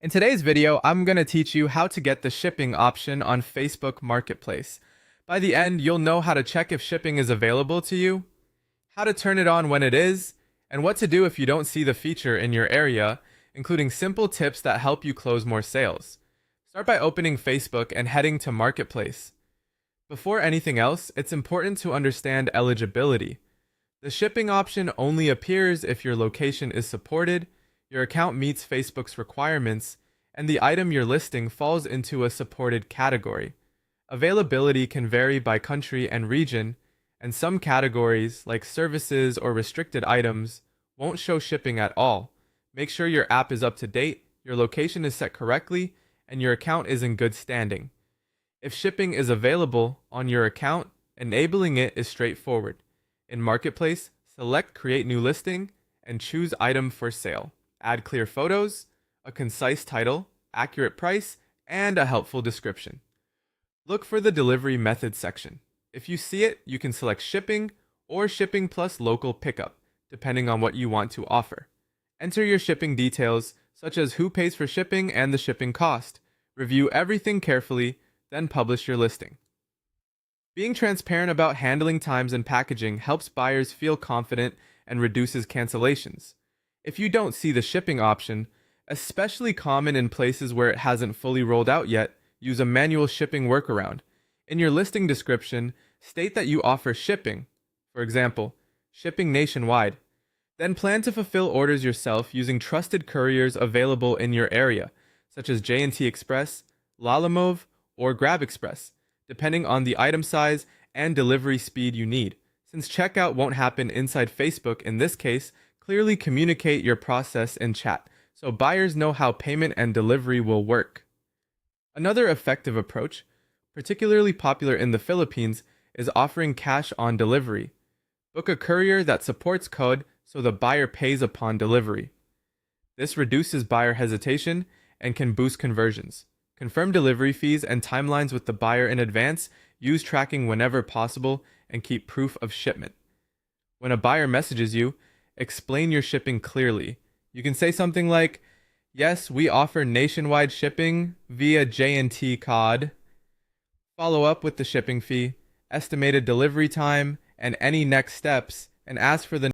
In today's video, I'm going to teach you how to get the shipping option on Facebook Marketplace. By the end, you'll know how to check if shipping is available to you, how to turn it on when it is, and what to do if you don't see the feature in your area, including simple tips that help you close more sales. Start by opening Facebook and heading to Marketplace. Before anything else, it's important to understand eligibility. The shipping option only appears if your location is supported, your account meets Facebook's requirements, and the item you're listing falls into a supported category. Availability can vary by country and region, and some categories, like services or restricted items, won't show shipping at all. Make sure your app is up to date, your location is set correctly, and your account is in good standing. If shipping is available on your account, enabling it is straightforward. In Marketplace, select Create New Listing and choose Item for Sale. Add clear photos, a concise title, accurate price, and a helpful description. Look for the delivery method section. If you see it, you can select shipping or shipping plus local pickup, depending on what you want to offer. Enter your shipping details, such as who pays for shipping and the shipping cost. Review everything carefully, then publish your listing. Being transparent about handling times and packaging helps buyers feel confident and reduces cancellations. If you don't see the shipping option, especially common in places where it hasn't fully rolled out yet, use a manual shipping workaround. In your listing description, state that you offer shipping, for example, shipping nationwide. Then plan to fulfill orders yourself using trusted couriers available in your area, such as J&T Express, Lalamove, or Grab Express, depending on the item size and delivery speed you need. Since checkout won't happen inside Facebook in this case, clearly communicate your process in chat so buyers know how payment and delivery will work. Another effective approach, particularly popular in the Philippines, is offering cash on delivery. Book a courier that supports code so the buyer pays upon delivery. This reduces buyer hesitation and can boost conversions. Confirm delivery fees and timelines with the buyer in advance, use tracking whenever possible, and keep proof of shipment. When a buyer messages you, explain your shipping clearly. You can say something like, "Yes, we offer nationwide shipping via J&T code." Follow up with the shipping fee, estimated delivery time, and any next steps, and ask for the